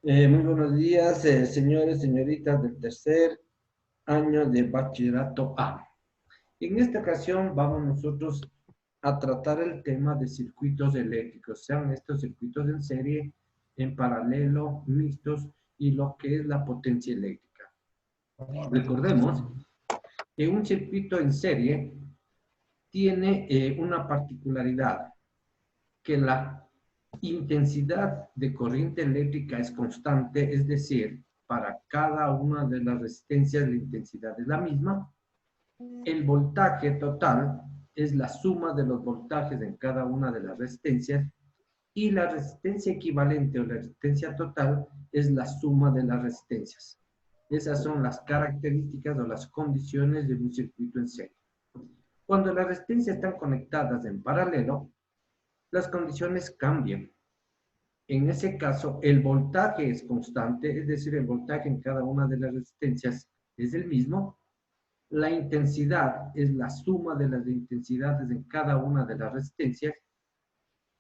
Muy buenos días, señores, señoritas del tercer año de bachillerato A. En esta ocasión vamos nosotros a tratar el tema de circuitos eléctricos, sean estos circuitos en serie, en paralelo, mixtos y lo que es la potencia eléctrica. Recordemos que un circuito en serie tiene una particularidad, que la intensidad de corriente eléctrica es constante, es decir, para cada una de las resistencias la intensidad es la misma. El voltaje total es la suma de los voltajes en cada una de las resistencias y la resistencia equivalente o la resistencia total es la suma de las resistencias. Esas son las características o las condiciones de un circuito en serie. Cuando las resistencias están conectadas en paralelo, las condiciones cambian. En ese caso, el voltaje es constante, es decir, el voltaje en cada una de las resistencias es el mismo. La intensidad es la suma de las intensidades en cada una de las resistencias.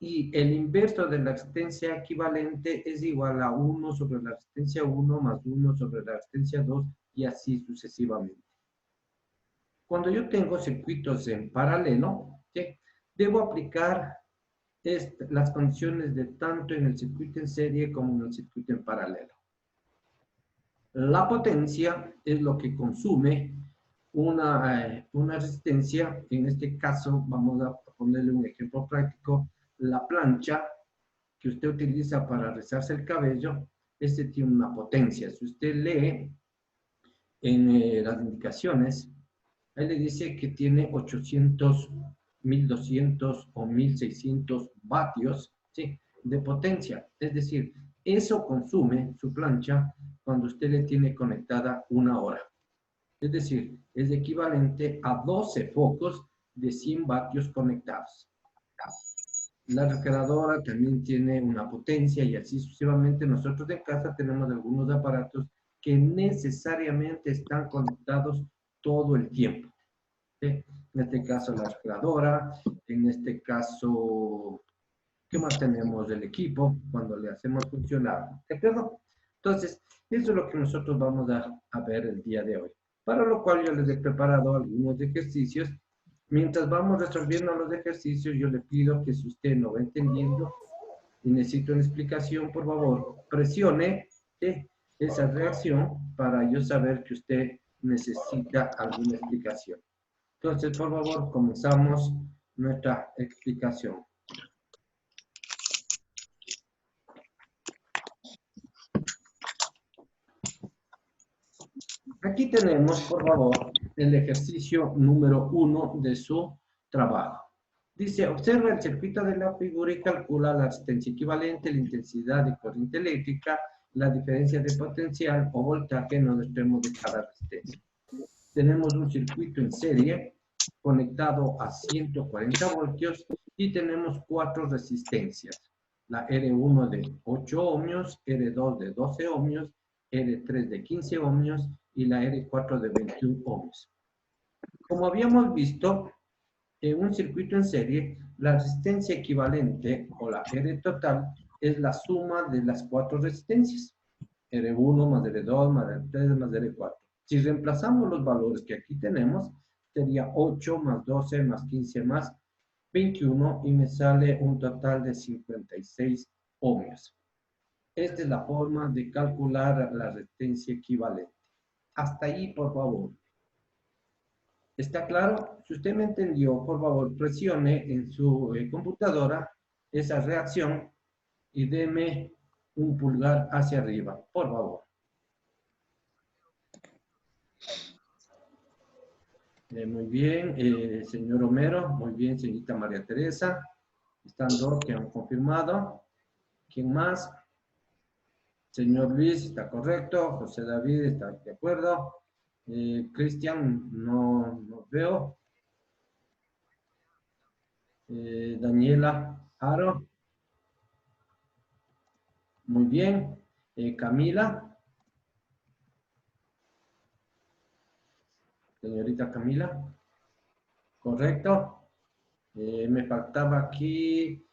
Y el inverso de la resistencia equivalente es igual a 1 sobre la resistencia 1 más 1 sobre la resistencia 2 y así sucesivamente. Cuando yo tengo circuitos en paralelo, ¿sí?, debo aplicar las condiciones de tanto en el circuito en serie como en el circuito en paralelo. La potencia es lo que consume una resistencia. En este caso, vamos a ponerle un ejemplo práctico. La plancha que usted utiliza para rizarse el cabello, este tiene una potencia. Si usted lee en las indicaciones, ahí le dice que tiene 800, 1200 o 1600 vatios, ¿sí?, de potencia. Es decir, eso consume su plancha cuando usted le tiene conectada 1 hora. Es decir, es equivalente a 12 focos de 100 vatios conectados. La refrigeradora también tiene una potencia y así sucesivamente. Nosotros en casa tenemos algunos aparatos que necesariamente están conectados todo el tiempo. ¿Sí? En este caso la refrigeradora, en este caso, ¿qué más tenemos del equipo cuando le hacemos funcionar? ¿De acuerdo? Entonces, eso es lo que nosotros vamos a ver el día de hoy. Para lo cual yo les he preparado algunos ejercicios. Mientras vamos resolviendo los ejercicios, yo le pido que si usted no va entendiendo y necesita una explicación, por favor, presione, ¿sí?, esa reacción para yo saber que usted necesita alguna explicación. Entonces, por favor, comenzamos nuestra explicación. Aquí tenemos, por favor, el ejercicio número 1 de su trabajo. Dice, observa el circuito de la figura y calcula la resistencia equivalente, la intensidad de corriente eléctrica, la diferencia de potencial o voltaje en los extremos de cada resistencia. Tenemos un circuito en serie conectado a 140 voltios y tenemos 4 resistencias. La R1 de 8 ohmios, R2 de 12 ohmios, R3 de 15 ohmios y la R4 de 21 ohmios. Como habíamos visto, en un circuito en serie, la resistencia equivalente o la R total es la suma de las 4 resistencias. R1 más R2 más R3 más R4. Si reemplazamos los valores que aquí tenemos, sería 8 más 12 más 15 más 21 y me sale un total de 56 ohmios. Esta es la forma de calcular la resistencia equivalente. Hasta ahí, por favor. ¿Está claro? Si usted me entendió, por favor, presione en su computadora esa reacción y deme un pulgar hacia arriba, por favor. Muy bien, señor Homero. Muy bien, señorita María Teresa. Están dos que han confirmado. ¿Quién más? Señor Luis, está correcto. José David, está de acuerdo. Cristian, no veo. Daniela Aro. Muy bien. Camila. Señorita Camila. Correcto. Me faltaba aquí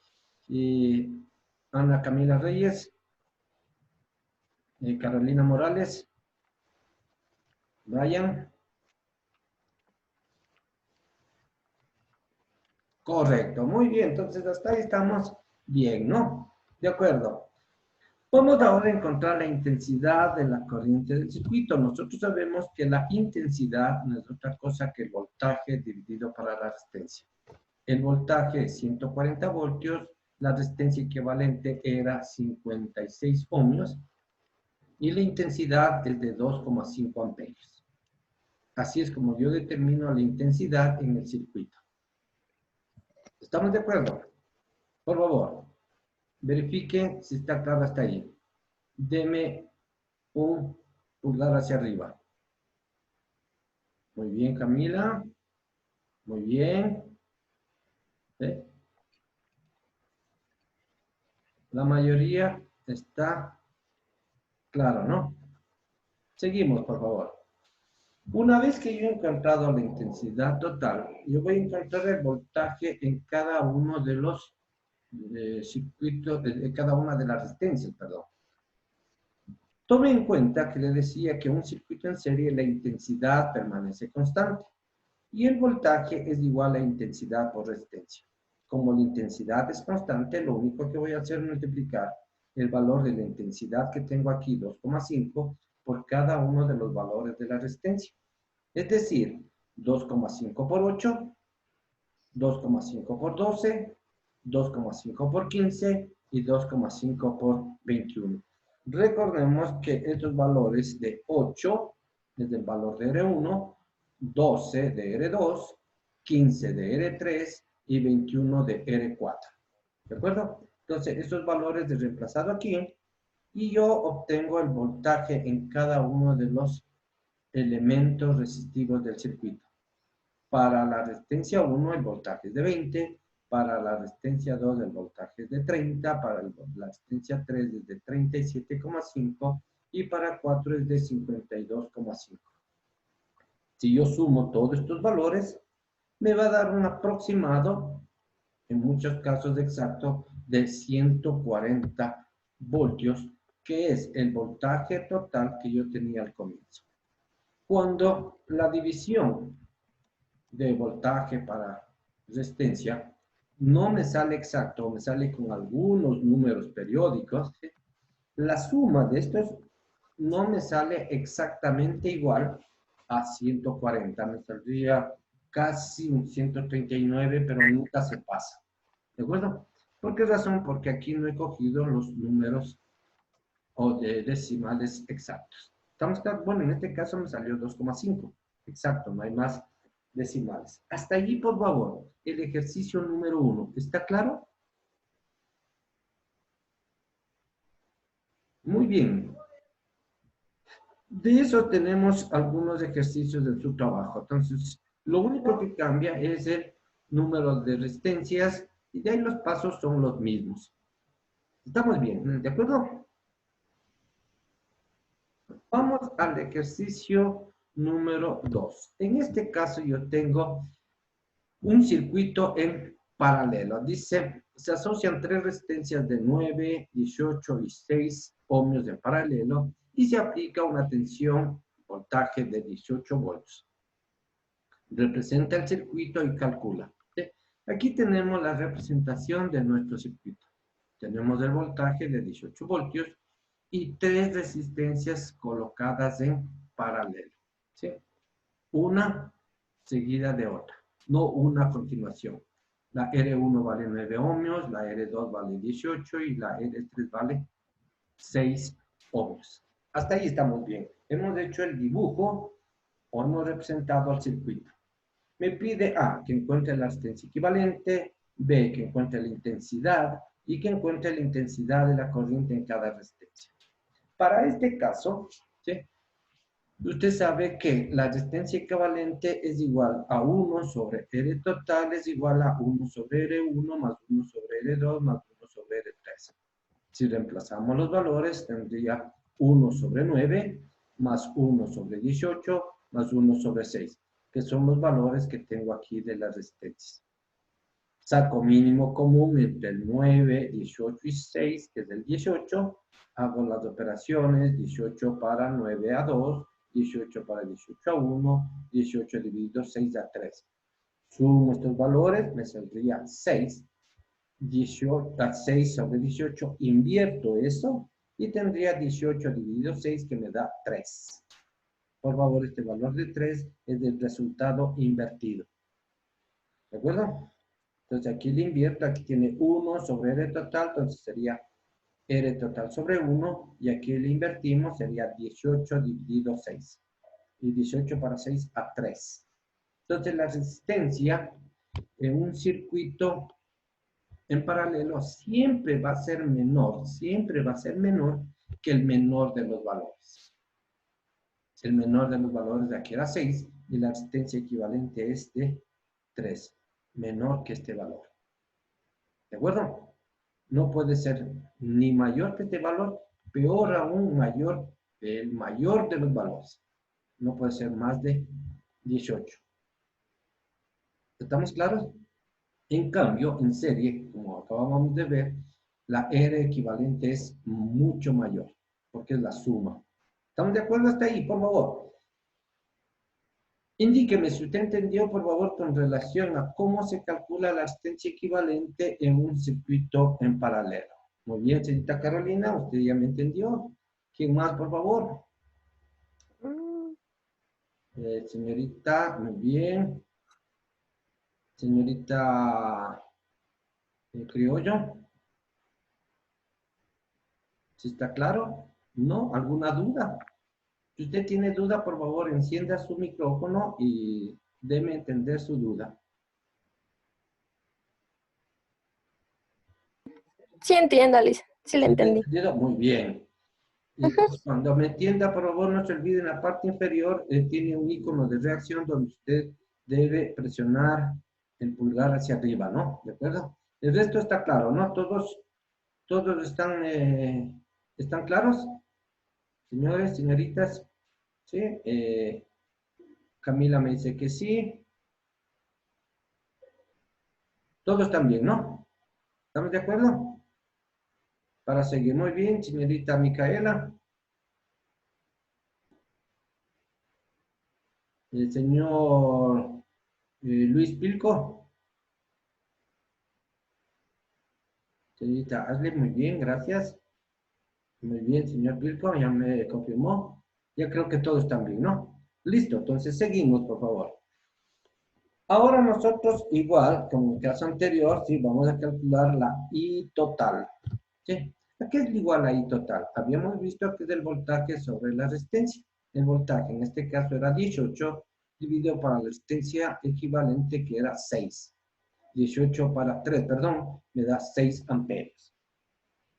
Ana Camila Reyes. Carolina Morales. Brian. Correcto, muy bien. Entonces, hasta ahí estamos bien, ¿no? De acuerdo. Vamos ahora a encontrar la intensidad de la corriente del circuito. Nosotros sabemos que la intensidad no es otra cosa que el voltaje dividido por la resistencia. El voltaje es 140 voltios, la resistencia equivalente era 56 ohmios y la intensidad es de 2,5 amperios. Así es como yo determino la intensidad en el circuito. ¿Estamos de acuerdo? Por favor, verifiquen si está claro hasta ahí. Deme un pulgar hacia arriba. Muy bien, Camila. Muy bien. ¿Sí? La mayoría está claro, ¿no? Seguimos, por favor. Una vez que yo he encontrado la intensidad total, yo voy a encontrar el voltaje en cada uno de los circuitos, de cada una de las resistencias, perdón. Tome en cuenta que le decía que un circuito en serie la intensidad permanece constante y el voltaje es igual a intensidad por resistencia. Como la intensidad es constante, lo único que voy a hacer es multiplicar el valor de la intensidad que tengo aquí, 2,5, por cada uno de los valores de la resistencia. Es decir, 2,5 por 8, 2,5 por 12, 2,5 por 15 y 2,5 por 21. Recordemos que estos valores de 8 es el valor de R1, 12 de R2, 15 de R3 y 21 de R4. ¿De acuerdo? Entonces, estos valores de reemplazado aquí y yo obtengo el voltaje en cada uno de los elementos resistivos del circuito. Para la resistencia 1 el voltaje es de 20, para la resistencia 2 el voltaje es de 30, para la resistencia 3 es de 37,5 y para 4 es de 52,5. Si yo sumo todos estos valores, me va a dar un aproximado, en muchos casos exacto, de 140 voltios, que es el voltaje total que yo tenía al comienzo. Cuando la división de voltaje para resistencia no me sale exacto, me sale con algunos números periódicos, la suma de estos no me sale exactamente igual a 140, me saldría casi un 139, pero nunca se pasa. ¿De acuerdo? ¿Por qué razón? Porque aquí no he cogido los números o de decimales exactos. Estamos, bueno, en este caso me salió 2,5. Exacto, no hay más decimales. Hasta allí, por favor, el ejercicio número 1. ¿Está claro? Muy bien. De eso tenemos algunos ejercicios de su trabajo. Entonces, lo único que cambia es el número de resistencias y de ahí los pasos son los mismos. ¿Estamos bien? ¿De acuerdo? Vamos al ejercicio número 2. En este caso yo tengo un circuito en paralelo. Dice, se asocian tres resistencias de 9, 18 y 6 ohmios en paralelo y se aplica una tensión, voltaje de 18 volts. Representa el circuito y calcula. ¿Sí? Aquí tenemos la representación de nuestro circuito. Tenemos el voltaje de 18 voltios y tres resistencias colocadas en paralelo. ¿Sí? Una seguida de otra, no una a continuación. La R1 vale 9 ohmios, la R2 vale 18 y la R3 vale 6 ohmios. Hasta ahí estamos bien. Hemos hecho el dibujo o hemos representado al circuito. Me pide A, que encuentre la resistencia equivalente, B, que encuentre la intensidad y que encuentre la intensidad de la corriente en cada resistencia. Para este caso, ¿sí? Usted sabe que la resistencia equivalente es igual a 1 sobre R total es igual a 1 sobre R1 más 1 sobre R2 más 1 sobre R3. Si reemplazamos los valores, tendría 1 sobre 9 más 1 sobre 18 más 1 sobre 6, que son los valores que tengo aquí de las resistencias. Saco mínimo común entre el 9, 18 y 6, que es el 18. Hago las operaciones, 18 para 9 a 2, 18 para 18 a 1, 18 dividido 6 a 3. Sumo estos valores, me saldría 6. 18 a 6 sobre 18, invierto eso y tendría 18 dividido 6 que me da 3. Por favor, este valor de 3 es el resultado invertido. ¿De acuerdo? Entonces aquí le invierto, aquí tiene 1 sobre R total, entonces sería R total sobre 1, y aquí le invertimos, sería 18 dividido 6. Y 18 para 6 a 3. Entonces la resistencia en un circuito en paralelo siempre va a ser menor que el menor de los valores. El menor de los valores de aquí era 6 y la resistencia equivalente es de 3, menor que este valor. ¿De acuerdo? No puede ser ni mayor que este valor, peor aún mayor, el mayor de los valores. No puede ser más de 18. ¿Estamos claros? En cambio, en serie, como acabamos de ver, la R equivalente es mucho mayor, porque es la suma. ¿Estamos de acuerdo hasta ahí, por favor? Indíqueme si usted entendió, por favor, con relación a cómo se calcula la resistencia equivalente en un circuito en paralelo. Muy bien, señorita Carolina, usted ya me entendió. ¿Quién más, por favor? Señorita, muy bien. Señorita Criollo, ¿sí está claro? ¿No? ¿Alguna duda? Si usted tiene duda, por favor, encienda su micrófono y déme entender su duda. Sí entiendo, Alice. Sí le entendí. ¿Entendido? Muy bien. Entonces, cuando me entienda, por favor, no se olvide, en la parte inferior tiene un icono de reacción donde usted debe presionar el pulgar hacia arriba, ¿no? ¿De acuerdo? El resto está claro, ¿no? Todos están claros. Señores, señoritas, ¿sí? Camila me dice que sí. Todos están bien, ¿no? ¿Estamos de acuerdo? Para seguir muy bien, señorita Micaela. El señor Luis Pilco. Señorita Ashley, muy bien, gracias. Muy bien, señor Pilco, ya me confirmó. Ya creo que todos están bien, ¿no? Listo, entonces seguimos, por favor. Ahora nosotros, igual, como en el caso anterior, sí, vamos a calcular la I total. ¿Sí? ¿A qué es igual a I total? Habíamos visto que es el voltaje sobre la resistencia. El voltaje, en este caso, era 18, dividido por la resistencia equivalente, que era 6. 18 para 3, perdón, me da 6 amperios.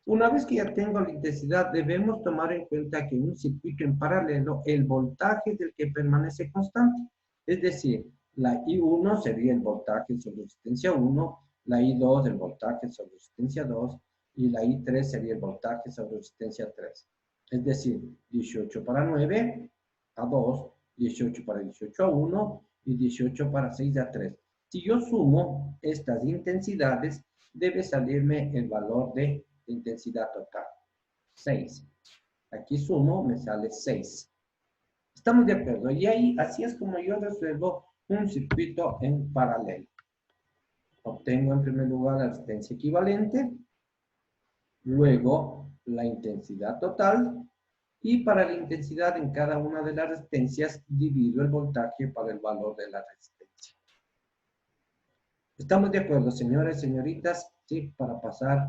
Una vez que ya tengo la intensidad, debemos tomar en cuenta que en un circuito en paralelo, el voltaje es el que permanece constante. Es decir, la I1 sería el voltaje sobre resistencia 1, la I2 el voltaje sobre resistencia 2 y la I3 sería el voltaje sobre resistencia 3. Es decir, 18 para 9 a 2, 18 para 18 a 1 y 18 para 6 a 3. Si yo sumo estas intensidades, debe salirme el valor de intensidad total. 6. Aquí sumo, me sale 6. ¿Estamos de acuerdo? Y ahí, así es como yo resuelvo un circuito en paralelo. Obtengo en primer lugar la resistencia equivalente, luego la intensidad total, y para la intensidad en cada una de las resistencias divido el voltaje para el valor de la resistencia. ¿Estamos de acuerdo, señores, señoritas? Sí, para pasar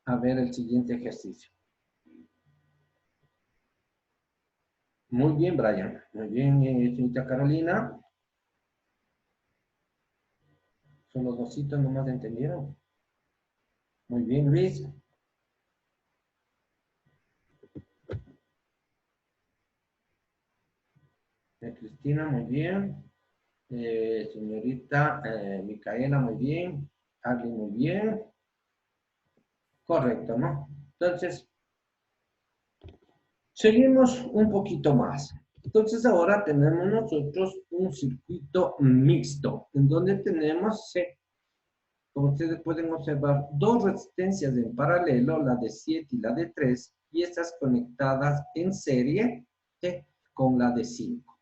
a ver el siguiente ejercicio. Muy bien, Brian. Muy bien, señorita Carolina. Son los dositos nomás, ¿entendieron? Muy bien, Luis. Cristina, muy bien. Señorita Micaela, muy bien. Arly, muy bien. Correcto, ¿no? Entonces, seguimos un poquito más. Entonces, ahora tenemos nosotros un circuito mixto, en donde tenemos como ustedes pueden observar, dos resistencias en paralelo, la de 7 y la de 3, y estas conectadas en serie, ¿sí?, con la de 5.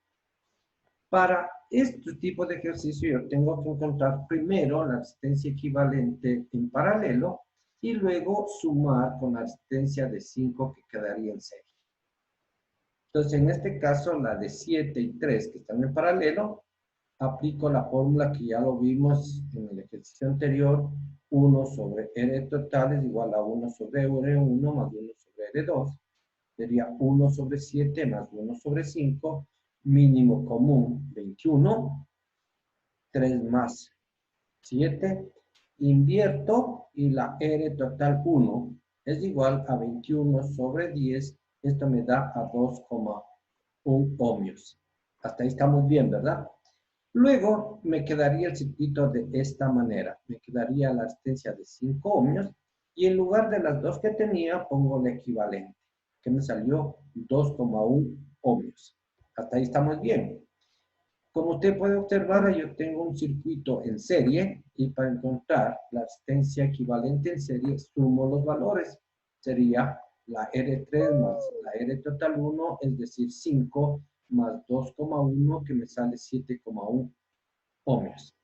Para este tipo de ejercicio yo tengo que encontrar primero la resistencia equivalente en paralelo y luego sumar con la resistencia de 5 que quedaría en serie. Entonces, en este caso, la de 7 y 3 que están en paralelo, aplico la fórmula que ya lo vimos en el ejercicio anterior, 1 sobre R total es igual a 1 sobre R1 más 1 sobre R2. Sería 1 sobre 7 más 1 sobre 5, mínimo común 21, 3 más 7, invierto y la R total 1 es igual a 21 sobre 10, esto me da a 2,1 ohmios. Hasta ahí estamos bien, ¿verdad? Luego me quedaría el circuito de esta manera. Me quedaría la resistencia de 5 ohmios y en lugar de las dos que tenía pongo la equivalente, que me salió 2,1 ohmios. Hasta ahí estamos bien. Como usted puede observar, yo tengo un circuito en serie y para encontrar la resistencia equivalente en serie sumo los valores. Sería la R3 más la R total 1, es decir, 5 más 2,1 que me sale 7,1 ohmios.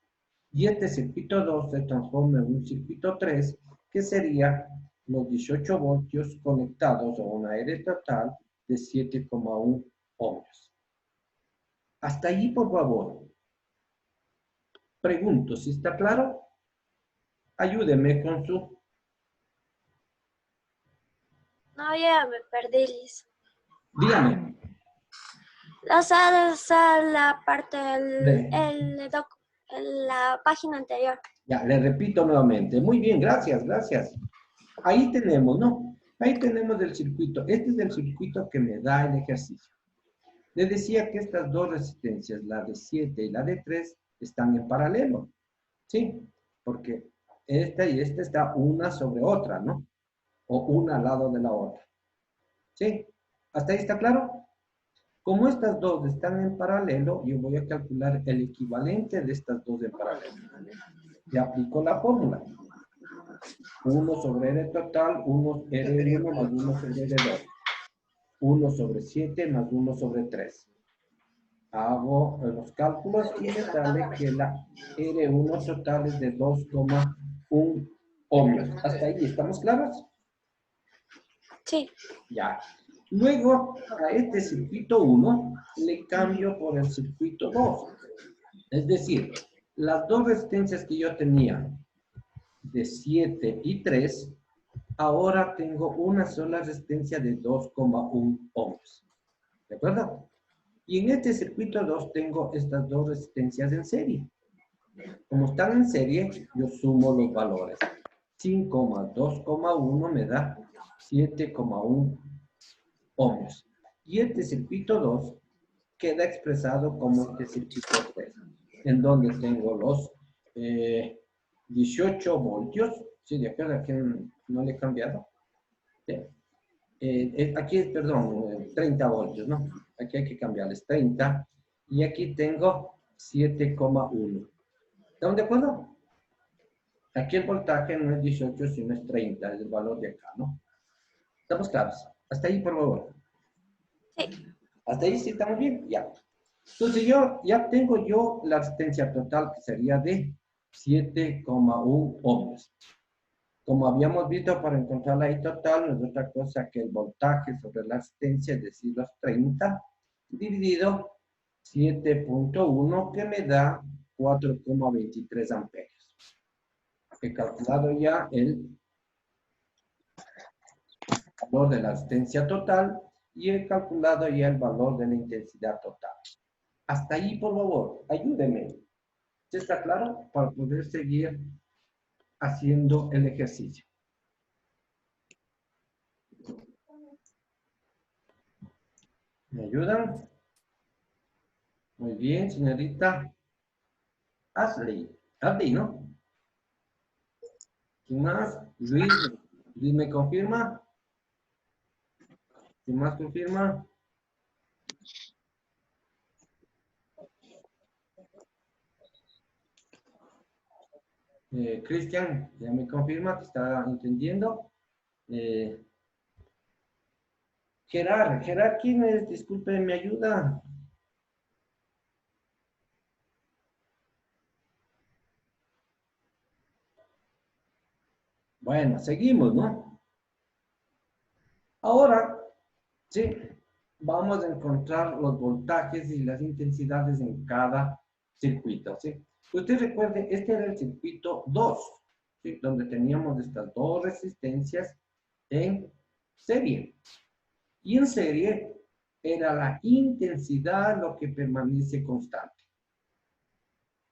Y este circuito 2 se transforma en un circuito 3 que sería los 18 voltios conectados a una R total de 7,1 ohmios. Hasta allí, por favor. Pregunto, ¿si está claro? Ayúdeme con su... No, ya me perdí, Liz. Dígame. Esa la parte De- en la página anterior. Ya, le repito nuevamente. Muy bien, gracias, gracias. Ahí tenemos, ¿no? Ahí tenemos el circuito. Este es el circuito que me da el ejercicio. Les decía que estas dos resistencias, la de 7 y la de 3, están en paralelo. ¿Sí? Porque esta y esta está una sobre otra, ¿no? O una al lado de la otra. ¿Sí? ¿Hasta ahí está claro? Como estas dos están en paralelo, yo voy a calcular el equivalente de estas dos en paralelo. Y aplico la fórmula. 1 sobre R total, 1 R1 más 1 sobre R2. 1 sobre 7 más 1 sobre 3. Hago los cálculos y me sale que la R1 total es de 2,1 ohmios. ¿Hasta ahí estamos claros? Sí. Ya. Luego, a este circuito 1 le cambio por el circuito 2. Es decir, las dos resistencias que yo tenía de 7 y 3, ahora tengo una sola resistencia de 2,1 ohmios. ¿De acuerdo? Y en este circuito 2 tengo estas dos resistencias en serie. Como están en serie, yo sumo los valores. 5 más 2,1 me da 7,1 ohmios. Y este circuito 2 queda expresado como este circuito 3, en donde tengo los 18 voltios. ¿Sí? ¿De acuerdo? Aquí no le he cambiado. ¿Sí? Aquí es, perdón, 30 voltios, ¿no? Aquí hay que cambiarles 30. Y aquí tengo 7,1. ¿Estamos de acuerdo? Aquí el voltaje no es 18, sino es 30, es el valor de acá, ¿no? ¿Estamos claros? Hasta ahí, por favor. Sí. Hasta ahí sí estamos bien, ya. Entonces yo ya tengo yo la resistencia total que sería de 7,1 ohmios. Como habíamos visto, para encontrar la I total no es otra cosa que el voltaje sobre la resistencia, es decir, los 30, dividido 7,1 que me da 4,23 amperios. He calculado ya el valor de la resistencia total y he calculado ya el valor de la intensidad total. Hasta ahí, por favor, ayúdeme. ¿Sí está claro? Para poder seguir haciendo el ejercicio. ¿Me ayudan? Muy bien, señorita Ashley. Ashley, ¿no? ¿Quién más? Luis. ¿Luis me confirma? ¿Quién más confirma? Cristian, ya me confirma que está entendiendo. Gerard, ¿quién es? Disculpe, ¿me ayuda? Bueno, seguimos, ¿no? Ahora, sí, vamos a encontrar los voltajes y las intensidades en cada circuito, ¿sí? Usted recuerde, este era el circuito 2, ¿sí? Donde teníamos estas dos resistencias en serie. Y en serie era la intensidad lo que permanece constante.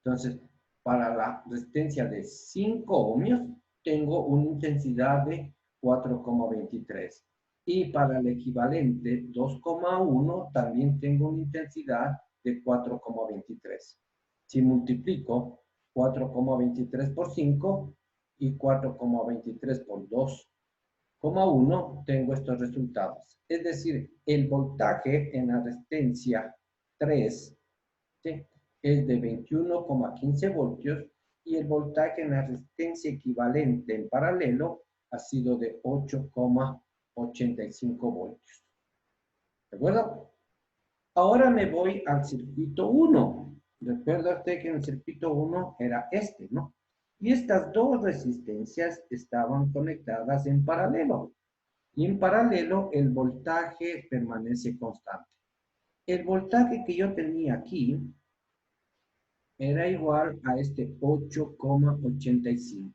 Entonces, para la resistencia de 5 ohmios, tengo una intensidad de 4,23. Y para el equivalente 2,1, también tengo una intensidad de 4,23. Si multiplico 4,23 por 5 y 4,23 por 2,1, tengo estos resultados. Es decir, el voltaje en la resistencia 3, ¿sí?, es de 21,15 voltios y el voltaje en la resistencia equivalente en paralelo ha sido de 8,85 voltios. ¿De acuerdo? Ahora me voy al circuito 1. Recuerda usted que en el circuito 1 era este, ¿no? Y estas dos resistencias estaban conectadas en paralelo. Y en paralelo el voltaje permanece constante. El voltaje que yo tenía aquí era igual a este 8,85.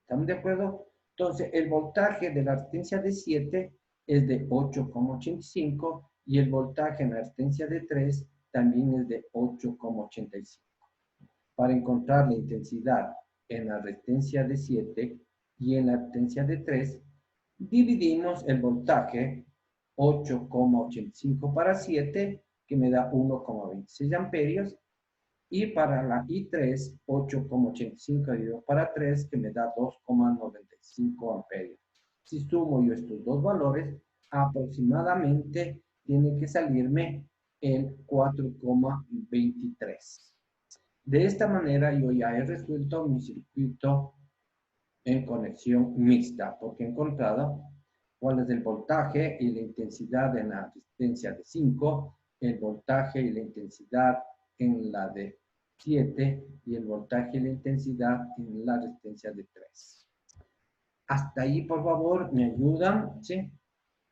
¿Estamos de acuerdo? Entonces, el voltaje de la resistencia de 7 es de 8,85 y el voltaje en la resistencia de 3 también es de 8,85. Para encontrar la intensidad en la resistencia de 7 y en la resistencia de 3, dividimos el voltaje 8,85 para 7, que me da 1,26 amperios, y para la I3, 8,85 dividido para 3, que me da 2,95 amperios. Si sumo yo estos dos valores, aproximadamente tiene que salirme el 4,23. De esta manera yo ya he resuelto mi circuito en conexión mixta, porque he encontrado cuál es el voltaje y la intensidad en la resistencia de 5, el voltaje y la intensidad en la de 7 y el voltaje y la intensidad en la resistencia de 3. Hasta ahí, por favor, me ayudan, ¿sí?,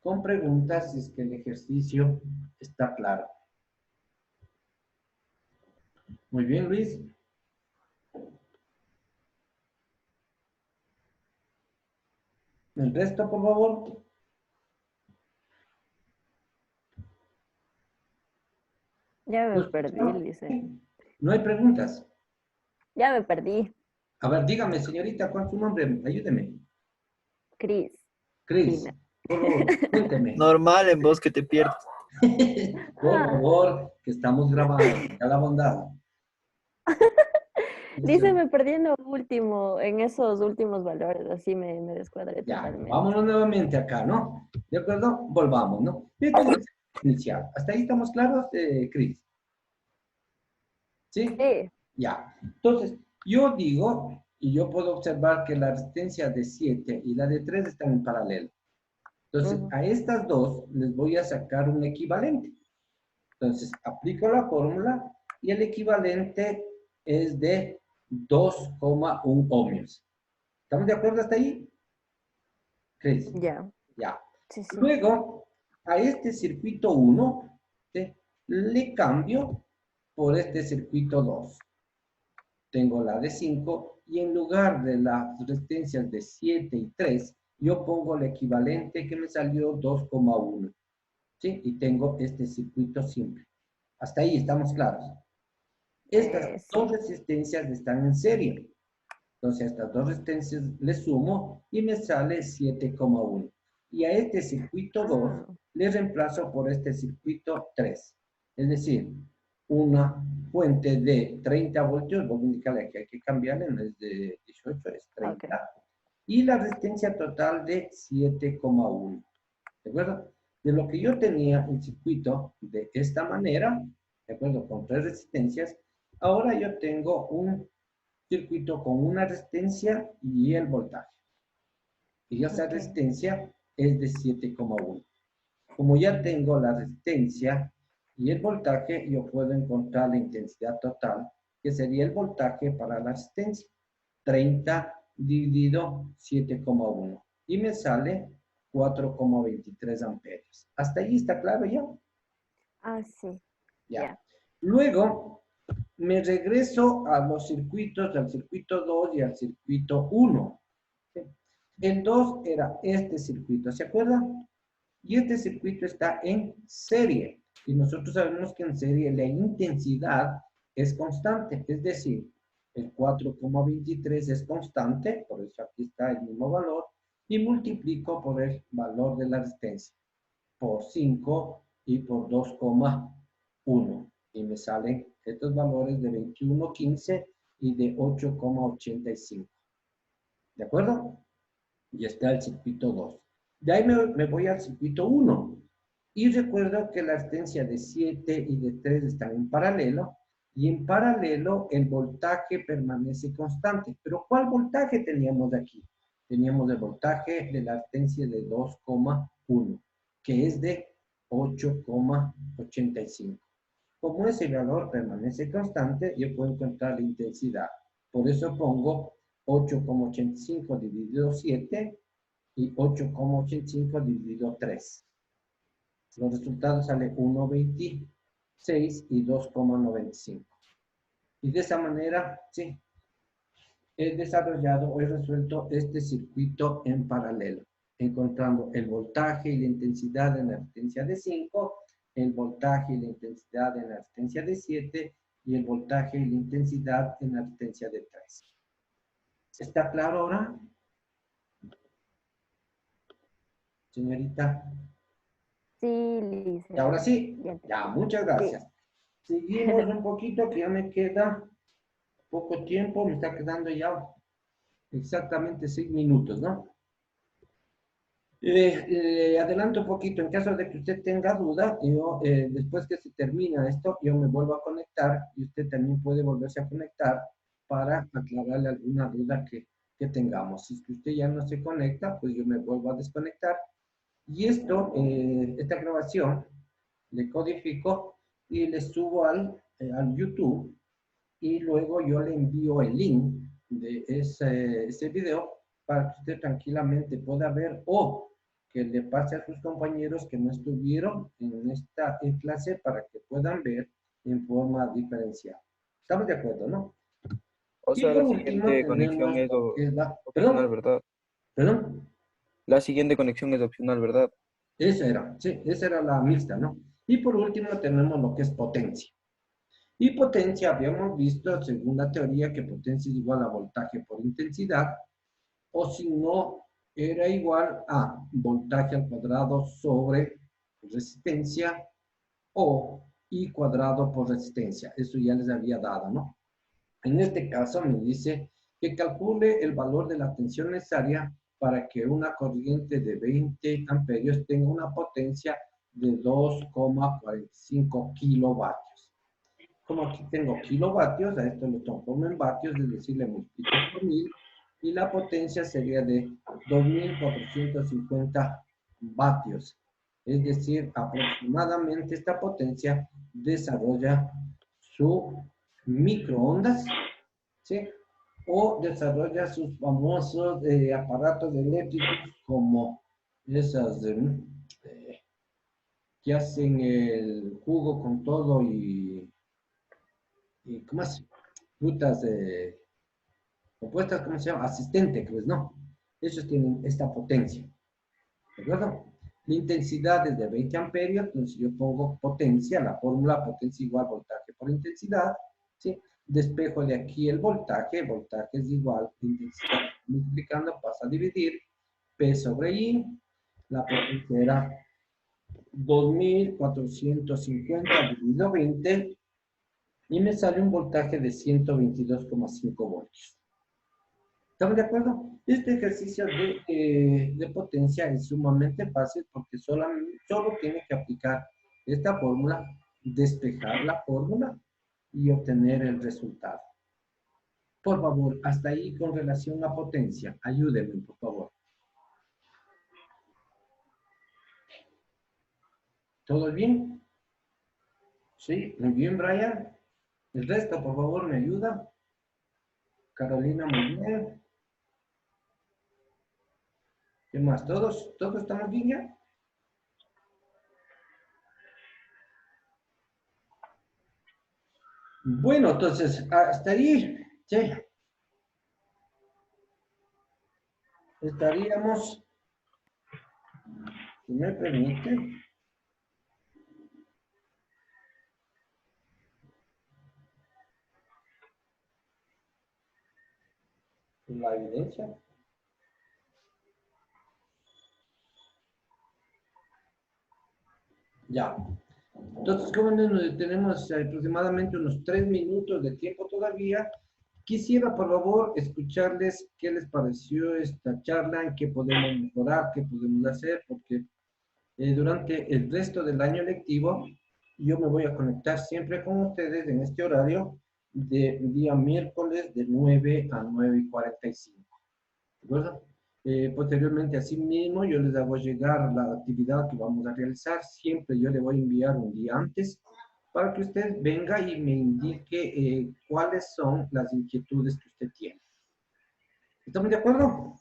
con preguntas si es que el ejercicio está claro. Muy bien, Luis. El resto, por favor. Ya me perdí, dice. No hay preguntas. Ya me perdí. A ver, dígame, señorita, ¿cuál es su nombre? Ayúdeme. Cris. Cris, Fina. por favor, cuénteme. Normal en vos que te pierdas. Por favor, que estamos grabando. A la bondad. Dice, me perdí en lo último, en esos últimos valores, así me descuadré Ya, totalmente. vámonos nuevamente acá, ¿no? ¿De acuerdo? Volvamos, ¿no? Este es el inicial. ¿Hasta ahí estamos claros, Cris? ¿Sí? Sí. Ya. Entonces, yo digo, y yo puedo observar que la resistencia de 7 y la de 3 están en paralelo. Entonces, a estas dos les voy a sacar un equivalente. Entonces, aplico la fórmula y el equivalente es de 2,1 ohmios. ¿Estamos de acuerdo hasta ahí? Cris. Ya. Ya. Sí, sí. Luego, a este circuito 1, ¿sí?, le cambio por este circuito 2. Tengo la de 5 y en lugar de las resistencias de 7 y 3, yo pongo el equivalente que me salió 2,1. ¿Sí? Y tengo este circuito simple. Hasta ahí estamos claros. Estas Sí. dos resistencias están en serie. Entonces, a estas dos resistencias le sumo y me sale 7,1. Y a este circuito 2 le reemplazo por este circuito 3. Es decir, una fuente de 30 voltios, voy a indicarle que hay que cambiarle, no es de 18, es 30. Okay. Y la resistencia total de 7,1. ¿De acuerdo? De lo que yo tenía un circuito de esta manera, ¿de acuerdo? Con tres resistencias, ahora yo tengo un circuito con una resistencia y el voltaje. Y esa Ok. resistencia es de 7,1. Como ya tengo la resistencia y el voltaje, yo puedo encontrar la intensidad total, que sería el voltaje para la resistencia. 30 dividido 7,1. Y me sale 4,23 amperios. ¿Hasta ahí está claro ya? Ah, sí. Ya. Ya. Luego me regreso a los circuitos, al circuito 2 y al circuito 1. ¿Sí? El 2 era este circuito, ¿se acuerdan? Y este circuito está en serie. Y nosotros sabemos que en serie la intensidad es constante, es decir, el 4,23 es constante, por eso aquí está el mismo valor, y multiplico por el valor de la resistencia, por 5 y por 2,1. Y me salen estos valores de 21,15 y de 8,85. ¿De acuerdo? Y está el circuito 2. De ahí me voy al circuito 1. Y recuerdo que la resistencia de 7 y de 3 están en paralelo. Y en paralelo el voltaje permanece constante. Pero ¿cuál voltaje teníamos aquí? Teníamos el voltaje de la resistencia de 2,1, que es de 8,85. Como ese valor permanece constante, yo puedo encontrar la intensidad. Por eso pongo 8,85 dividido 7 y 8,85 dividido 3. Los resultados salen 1,26 y 2,95. Y de esa manera, sí, he desarrollado o he resuelto este circuito en paralelo, encontrando el voltaje y la intensidad en la resistencia de 5, el voltaje y la intensidad en la resistencia de 7 y el voltaje y la intensidad en la resistencia de 3. ¿Está claro ahora? Señorita. Sí, Y ahora licenciado. sí, Ya ya, entendí. muchas Sí. gracias. Seguimos un poquito, que ya me queda poco tiempo, me está quedando ya exactamente 6 minutos, ¿no? Adelanto un poquito, en caso de que usted tenga duda, yo, después que se termina esto, yo me vuelvo a conectar y usted también puede volverse a conectar para aclararle alguna duda que tengamos. Si es que usted ya no se conecta, pues yo me vuelvo a desconectar. Y esto, esta grabación, le codifico y le subo al YouTube y luego yo le envío el link de ese video para que usted tranquilamente pueda ver o que le pase a sus compañeros que no estuvieron en esta clase para que puedan ver en forma diferenciada. ¿Estamos de acuerdo, no? O Y sea, por la último siguiente conexión tenemos es lo que es la... opcional, Perdón, ¿verdad? perdón. La siguiente conexión es opcional, ¿verdad? Esa era, sí, esa era la mixta, ¿no? Y por último tenemos lo que es potencia. Y potencia, habíamos visto, según la teoría, que potencia es igual a voltaje por intensidad, o si no, era igual a voltaje al cuadrado sobre resistencia o I cuadrado por resistencia. Eso ya les había dado, ¿no? En este caso me dice que calcule el valor de la tensión necesaria para que una corriente de 20 amperios tenga una potencia de 2,45 kilovatios. Como aquí tengo kilovatios, a esto lo transformo en vatios, es decir, le multiplico por 1000 y la potencia sería de 2450 vatios. Es decir, aproximadamente esta potencia desarrolla su microondas, ¿sí? O desarrolla sus famosos aparatos eléctricos como esas que hacen el jugo con todo y ¿cómo es? Frutas compuestas, ¿cómo se llama? Asistente, pues no. Ellos tienen esta potencia, ¿de acuerdo? La intensidad es de 20 amperios, entonces yo pongo potencia, la fórmula potencia igual voltaje por intensidad, ¿sí? Despejo de aquí el voltaje es igual intensidad multiplicando, pasa a dividir, P sobre I, la potencia era 2450 dividido 20, y me sale un voltaje de 122,5 voltios. ¿Estamos de acuerdo? Este ejercicio de potencia es sumamente fácil porque solo tiene que aplicar esta fórmula, despejar la fórmula y obtener el resultado. Por favor, hasta ahí con relación a potencia. Ayúdenme, por favor. ¿Todo bien? Sí, muy bien, Brian. El resto, por favor, me ayuda. Carolina, muy bien. ¿Qué más? ¿Todos? ¿Todos estamos bien ya? Bueno, entonces, hasta ahí, sí. Estaríamos, si me permite, la evidencia. Ya. Entonces, como tenemos aproximadamente unos 3 minutos de tiempo todavía, quisiera, por favor, escucharles qué les pareció esta charla, en qué podemos mejorar, qué podemos hacer, porque durante el resto del año lectivo, yo me voy a conectar siempre con ustedes en este horario de día miércoles de 9 a 9:45. ¿De acuerdo? Posteriormente, asimismo, yo les hago llegar la actividad que vamos a realizar. Siempre yo le voy a enviar un día antes para que usted venga y me indique cuáles son las inquietudes que usted tiene. ¿Estamos de acuerdo?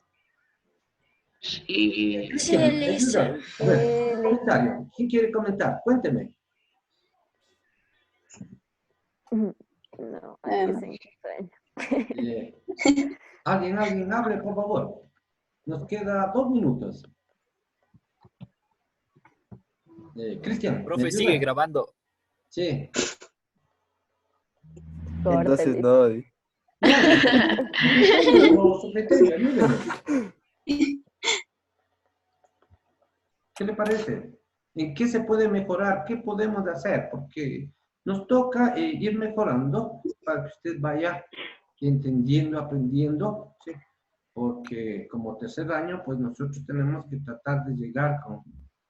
Sí. Sí, listo. A ver, comentario. ¿Quién quiere comentar? Cuénteme. No, hay que se sueño. Alguien hable, por favor. Nos queda 2 minutos. Cristian. ¿me Profe, ayuda? sigue grabando. Sí. Entonces Córtale. no. No, secretario, ayúdeme. ¿Qué le parece? ¿En qué se puede mejorar? ¿Qué podemos hacer? Porque nos toca ir mejorando para que usted vaya entendiendo, aprendiendo, ¿sí? Porque como tercer año, pues nosotros tenemos que tratar de llegar con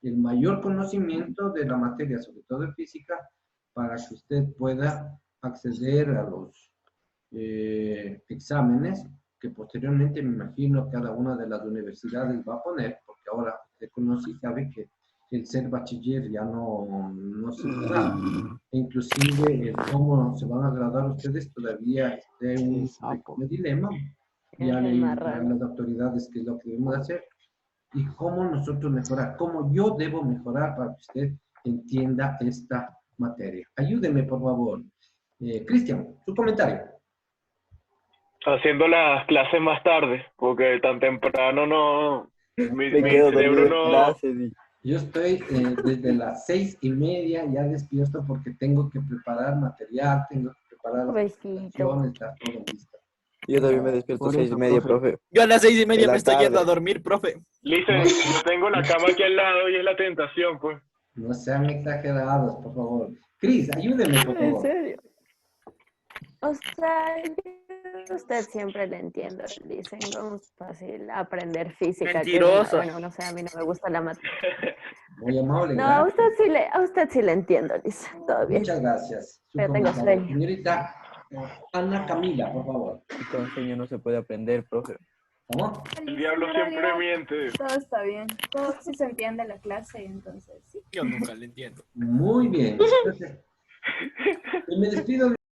el mayor conocimiento de la materia, sobre todo de física, para que usted pueda acceder a los exámenes que posteriormente me imagino cada una de las universidades va a poner, porque ahora usted conoce y sabe que el ser bachiller ya no se da. E inclusive cómo se van a graduar ustedes todavía es un pequeño dilema. Ya le a las autoridades qué es lo que debemos hacer y cómo nosotros mejorar, cómo yo debo mejorar para que usted entienda esta materia. Ayúdeme, por favor. Cristian, su comentario. Haciendo las clases más tarde, porque tan temprano no, mi Me quedo cerebro dormido en no. clase. Yo estoy desde las 6:30 ya despierto porque tengo que preparar material, tengo que preparar las presentaciones, estar todo listo. Yo también me despierto Por 6:30, eso, profe. Yo a las 6:30 En la me estoy yendo a tarde. dormir, profe. Listen, yo tengo la cama aquí al lado y es la tentación, pues. No sean exagerados, por favor. Cris, ayúdeme, por En favor. serio. O sea, yo a usted siempre le entiendo, dicen, no es fácil aprender física. Mentiroso. Bueno, no sé, a mí no me gusta la matemática. Muy amable, No, a gracias. usted sí le entiendo, Lisa, todo bien. Muchas gracias. Su Pero tengo comentario. sueño. Señorita Ana Camila, por favor. Y con sueño no se puede aprender, profe. ¿Cómo? El diablo siempre miente. Todo está bien. Todo sí se entiende la clase, entonces sí. Yo nunca le entiendo. Muy bien. Entonces, me despido de